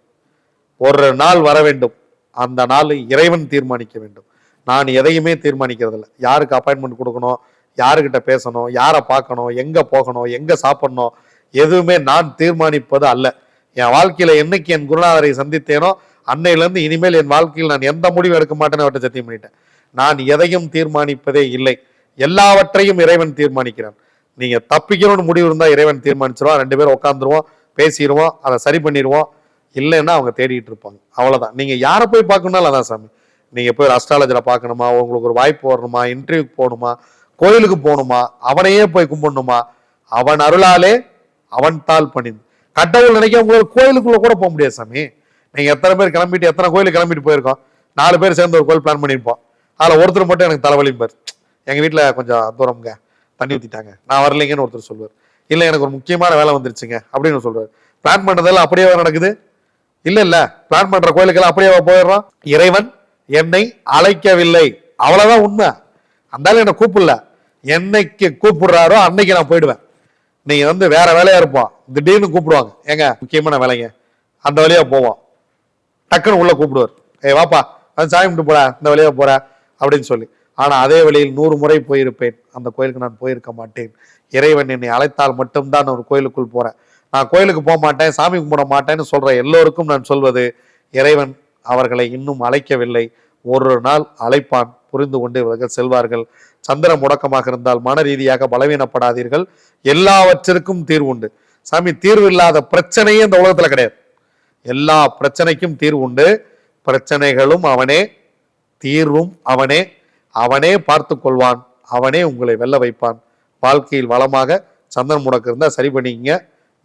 ஒரு நாள் வர வேண்டும், அந்த நாள் இறைவன் தீர்மானிக்க வேண்டும். நான் எதையுமே தீர்மானிக்கிறது இல்லை. யாருக்கு அப்பாயின்மெண்ட் கொடுக்கணும், யாருக்கிட்ட பேசணும், யாரை பார்க்கணும், எங்க போகணும், எங்க சாப்பிடணும், எதுவுமே நான் தீர்மானிப்பது அல்ல. என் வாழ்க்கையில என்னைக்கு என் குருநாதரை சந்தித்தேனோ அன்னையிலிருந்து இனிமேல் என் வாழ்க்கையில் நான் எந்த முடிவும் எடுக்க மாட்டேன்னு அவர்கிட்ட சத்தியம் பண்ணிட்டேன். நான் எதையும் தீர்மானிப்பதே இல்லை, எல்லாவற்றையும் இறைவன் தீர்மானிக்கிறான். நீங்க தப்பிக்கணும்னு முடிவு இருந்தா இறைவன் தீர்மானிச்சிருவான். 2 பேரும் உட்காந்துருவோம், பேசிடுவோம், அதை சரி பண்ணிடுவோம். இல்லைன்னா அவங்க தேடிட்டு இருப்பாங்க. அவ்வளவுதான். நீங்க யாரை போய் பார்க்கணும்னாலும் அதான் சாமி. நீங்க போய் ஒரு அஸ்ட்ராலஜரை பார்க்கணுமா, உங்களுக்கு ஒரு வாய்ப்பு வரணுமா, இன்டர்வியூக்கு போகணுமா, கோயிலுக்கு போகணுமா, அவனையே போய் கும்பிடணுமா, அவன் அருளாலே அவன் தாள் பணிந்து. கடவுள் நினைக்க உங்களுக்கு கோயிலுக்குள்ள கூட போக முடியாது சாமி. நீங்க எத்தனை பேர் கிளம்பிட்டு எத்தனை கோயிலுக்கு கிளம்பிட்டு போயிருக்கோம். 4 பேர் சேர்ந்து ஒரு கோயில் பிளான் பண்ணியிருப்போம். அதுல ஒருத்தர் மட்டும் எனக்கு தலைவலிப்பார், எங்க வீட்டுல கொஞ்சம் தூரம்ங்க தண்ணி ஊத்திட்டாங்க நான் வரலைங்கன்னு ஒருத்தர் சொல்லுவார். இல்ல எனக்கு ஒரு முக்கியமான வேலை வந்துருச்சுங்க அப்படின்னு சொல்றாரு. பிளான் பண்றதெல்லாம் அப்படியே நடக்குது இல்ல பிளான் பண்ற கோயிலுக்கெல்லாம் அப்படியே போயிடுறோம். இறைவன் என்னை அழைக்கவில்லை, அவ்வளவுதான் உண்மை. அந்தாலும் என்னை கூப்பிடல, என்னைக்கு கூப்பிடுறாரோ அன்னைக்கு நான் போயிடுவேன். நீங்க வந்து வேற வேலையா இருப்போம், திடீர்னு கூப்பிடுவாங்க, ஏங்க முக்கியமான வேலைங்க, அந்த வழியா போவோம், டக்குன்னு உள்ள கூப்பிடுவார், வாப்பா சாமி கும்பிட்டு போற, இந்த வழியா போற அப்படின்னு சொல்லி. ஆனா அதே வழியில் 100 முறை போயிருப்பேன், அந்த கோயிலுக்கு நான் போயிருக்க மாட்டேன். இறைவன் என்னை அழைத்தால் மட்டும்தான் ஒரு கோயிலுக்குள் போறேன். நான் கோயிலுக்கு போக மாட்டேன், சாமி கும்பிட மாட்டேன்னு சொல்ற எல்லோருக்கும் நான் சொல்வது, இறைவன் அவர்களை இன்னும் அழைக்கவில்லை. ஒரு நாள் அழைப்பான், புரிந்து கொண்டு இவர்கள் செல்வார்கள். சந்திர முடக்கமாக இருந்தால் மன ரீதியாக பலவீனப்படாதீர்கள், எல்லாவற்றிற்கும் தீர்வு உண்டு சாமி. தீர்வு இல்லாத பிரச்சனையே இந்த உலகத்துல கிடையாது. எல்லா பிரச்சனைக்கும் தீர்வு உண்டு. பிரச்சனைகளும் அவனே, தீர்வும் அவனே. அவனே பார்த்து கொள்வான், அவனே உங்களை வெல்ல வைப்பான். வாழ்க்கையில் வளமாக சந்திரன் முடக்கு இருந்தா சரி பண்ணிக்கங்க,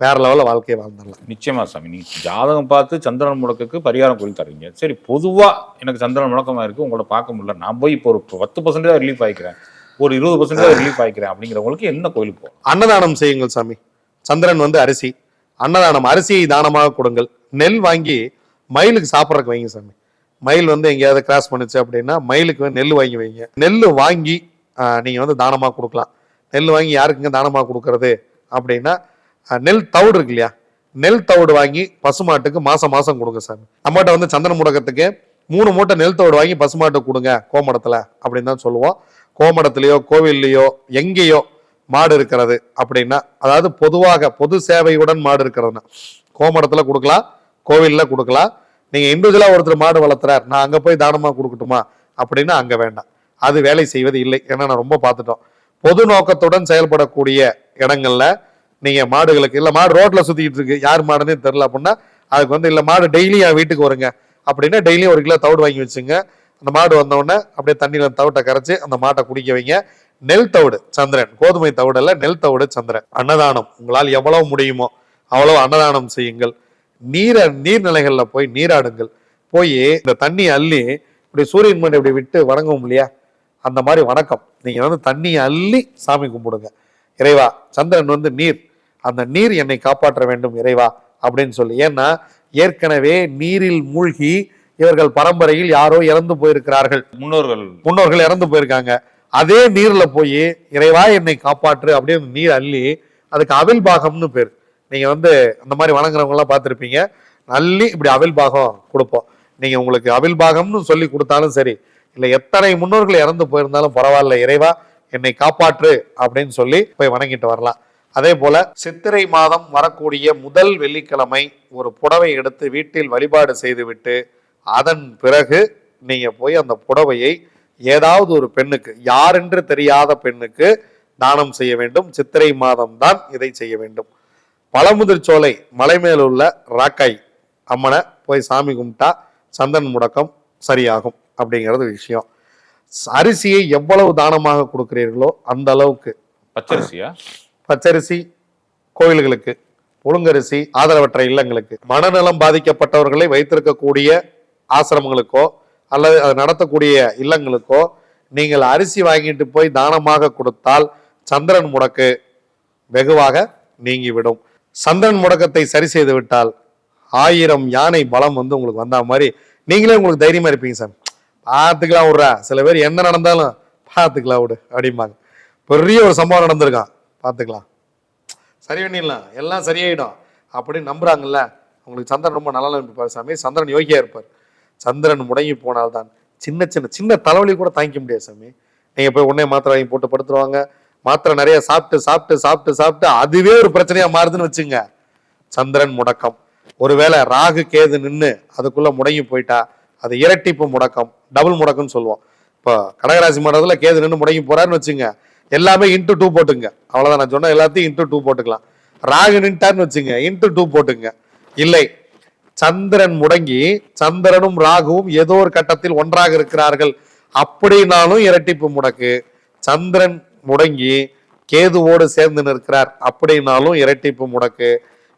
வேற லெவலில் வாழ்க்கையை வாழ்ந்துடலாம். நிச்சயமா சாமி. நீ ஜாதகம் பார்த்து சந்திரன் முடக்குக்கு பரிகாரம் கோயில் தரீங்க. சரி, பொதுவா எனக்கு சந்திரன் முடக்கமா இருக்கு, உங்களை பார்க்க முடியல, நான் போய் இப்போ ஒரு 10% ரிலீஃப் ஆகிக்கிறேன், ஒரு 20% ரிலீஃப் ஆகிக்கிறேன் அப்படிங்கிறவங்களுக்கு என்ன கோயிலுக்கு போகும்? அன்னதானம் செய்யுங்கள் சாமி. சந்திரன் வந்து அரிசி, அன்னதானம், அரிசியை தானமாக கொடுங்கள். நெல் வாங்கி மயிலுக்கு சாப்பிட்றதுக்கு வைங்க சாமி. மயில் வந்து எங்கேயாவது கிராஸ் பண்ணுச்சு அப்படின்னா மயிலுக்கு நெல் வாங்கி வைங்க. நெல் வாங்கி நீங்க வந்து தானமாக கொடுக்கலாம். நெல் வாங்கி யாருக்குங்க தானமாக கொடுக்கறது அப்படின்னா, நெல் தவிடு இருக்கு இல்லையா, நெல் தவிடு வாங்கி பசுமாட்டுக்கு மாசம் மாசம் கொடுங்க சாமி. நம்மகிட்ட வந்து சந்திரன் முடக்கத்துக்கு 3 மூட்டை நெல் தவிடு வாங்கி பசுமாட்டை கொடுங்க கோமடத்துல அப்படின்னு தான் சொல்லுவோம். கோமடத்திலேயோ கோவில்லையோ எங்கேயோ மாடு இருக்கிறது அப்படின்னா, அதாவது பொதுவாக பொது சேவையுடன் மாடு இருக்கிறதுனா கோமடத்துல கொடுக்கலாம், கோவில்ல கொடுக்கலாம். நீங்க இண்டிவிஜுவலா ஒருத்தர் மாடு வளர்த்துறார், நான் அங்க போய் தானமா கொடுக்கட்டுமா அப்படின்னா அங்க வேண்டாம், அது வேலை செய்வது இல்லை. ஏன்னா நான் ரொம்ப பார்த்துட்டோம். பொது நோக்கத்துடன் செயல்படக்கூடிய இடங்கள்ல நீங்க மாடுகளுக்கு இல்ல மாடு ரோட்ல சுத்திக்கிட்டு இருக்கு, யார் மாடுன்னே தெரியல அப்படின்னா அதுக்கு இல்ல மாடு டெய்லி என் வீட்டுக்கு வருங்க அப்படின்னா டெய்லியும் 1 கிலோ தவிடு வாங்கி வச்சுங்க. அந்த மாடு வந்தவுடனே அப்படியே தண்ணியில தவிட்டை கரைச்சு அந்த மாட்டை குடிக்க வைங்க. நெல் தவிடு சந்திரன், கோதுமை தவிடு அல்ல, நெல் தவிடு சந்திரன். அன்னதானம் உங்களால் எவ்வளவு முடியுமோ அவ்வளவு அன்னதானம் செய்யுங்கள். நீர்நிலைகள்ல போய் நீராடுங்கள். போய் இந்த தண்ணி அள்ளி இப்படி சூரியன் மணி இப்படி விட்டு வணங்கவும் இல்லையா, அந்த மாதிரி வணக்கம். நீங்க தண்ணியை அள்ளி சாமி கும்பிடுங்க. இறைவா, சந்திரன் நீர், அந்த நீர் என்னை காப்பாற்ற வேண்டும் இறைவா அப்படின்னு சொல்லி. ஏன்னா ஏற்கனவே நீரில் மூழ்கி இவர்கள் பரம்பரையில் யாரோ இறந்து போயிருக்கிறார்கள், முன்னோர்கள் இறந்து போயிருக்காங்க. அதே நீர்ல போய் இறைவா என்னை காப்பாற்று அப்படின்னு நீர் அள்ளி, அதுக்கு அவில் பாகம்னு பேர். நீங்க அந்த மாதிரி வணங்குறவங்க எல்லாம் பார்த்துருப்பீங்க. அள்ளி இப்படி அவில் பாகம் கொடுப்போம். நீங்க உங்களுக்கு அவில் பாகம்னு சொல்லி கொடுத்தாலும் சரி, இல்ல எத்தனை முன்னோர்கள் இறந்து போயிருந்தாலும் பரவாயில்ல, இறைவா என்னை காப்பாற்று அப்படின்னு சொல்லி போய் வணங்கிட்டு வரலாம். அதே போல சித்திரை மாதம் வரக்கூடிய முதல் வெள்ளிக்கிழமை ஒரு புடவை எடுத்து வீட்டில் வழிபாடு செய்துவிட்டு அதன் பிறகு நீங்க போய் அந்த புடவையை ஏதாவது ஒரு பெண்ணுக்கு, யாரென்று தெரியாத பெண்ணுக்கு தானம் செய்ய வேண்டும். சித்திரை மாதம் தான் இதை செய்ய வேண்டும். பழமுதிர்ச்சோலை மலை மேல் உள்ள ராக்காய் அம்மனை போய் சாமி கும்பிட்டா சந்தன் முடக்கம் சரியாகும் அப்படிங்கிறது விஷயம். அரிசியை எவ்வளவு தானமாக கொடுக்கிறீர்களோ அந்த அளவுக்கு, பச்சரிசி கோயில்களுக்கு, புழுங்கரிசி ஆதரவற்ற இல்லங்களுக்கு, மனநலம் பாதிக்கப்பட்டவர்களை வைத்திருக்கக்கூடிய ஆசிரமங்களுக்கோ அல்லது அதை நடத்தக்கூடிய இல்லங்களுக்கோ நீங்கள் அரிசி வாங்கிட்டு போய் தானமாக கொடுத்தால் சந்திரன் முடக்கு வெகுவாக நீங்கிவிடும். சந்திரன் முடக்கத்தை சரி செய்து விட்டால் 1000 யானை பலம் உங்களுக்கு வந்தா மாதிரி நீங்களே உங்களுக்கு தைரியமா இருப்பீங்க. சார் பார்த்துக்கலாம் விட்றா, சில பேர் என்ன நடந்தாலும் பார்த்துக்கலாம் விடு அப்படிம்பாங்க. பெரிய ஒரு சம்பவம் நடந்திருக்கான், பார்த்துக்கலாம், சரி பண்ணிடலாம், எல்லாம் சரியாயிடும் அப்படின்னு நம்புறாங்கல்ல. உங்களுக்கு சந்திரன் ரொம்ப நல்லா இருப்பார் சாமி, சந்திரன் யோகியா இருப்பார். சந்திரன் முடங்கி போனால்தான் சின்ன சின்ன சின்ன தலைவலி கூட தாங்கிக்க முடியாது சாமி. நீங்க போய் உடனே மாத்திரை வாங்கி போட்டு படுத்துருவாங்க. மாத்திரை நிறைய சாப்பிட்டு சாப்பிட்டு சாப்பிட்டு சாப்பிட்டு அதுவே ஒரு பிரச்சனையா மாறுதுன்னு வச்சுங்க, சந்திரன் முடக்கம். ஒருவேளை ராகு கேது நின்று அதுக்குள்ள முடங்கி போயிட்டா அது இரட்டிப்பு முடக்கம், டபுள் முடக்கம்னு சொல்லுவோம். இப்போ கடகராசி மண்டலத்துல கேது நின்று முடங்கி போறாருன்னு வச்சுங்க, எல்லாமே இன்ட்டு 2 போட்டுங்க. அவ்வளவுதான், நான் சொன்ன எல்லாத்தையும் இன்ட்டு 2 போட்டுக்கலாம். ராகு நின்ட்டார்னு வச்சுங்க, இன்ட்டு 2 போட்டுங்க. இல்லை, சந்திரன் முடங்கி சந்திரனும் ராகுவும் ஏதோ ஒரு கட்டத்தில் ஒன்றாக இருக்கிறார்கள் அப்படின்னாலும் இரட்டிப்பு முடக்கு. சந்திரன் முடங்கி கேதுவோடு சேர்ந்து நிற்கிறார் அப்படின்னாலும் இரட்டிப்பு முடக்கு.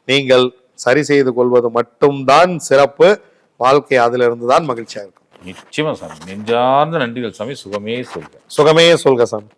நீங்கள் சரி செய்து கொள்வது மட்டும்தான் சிறப்பு. வாழ்க்கை அதுல இருந்துதான் மகிழ்ச்சியா இருக்கும். நிச்சயமா சாமி, நெஞ்சார்ந்த நன்றிகள் சாமி. சுகமே சொல்க. சுகமே சொல்க சாமி.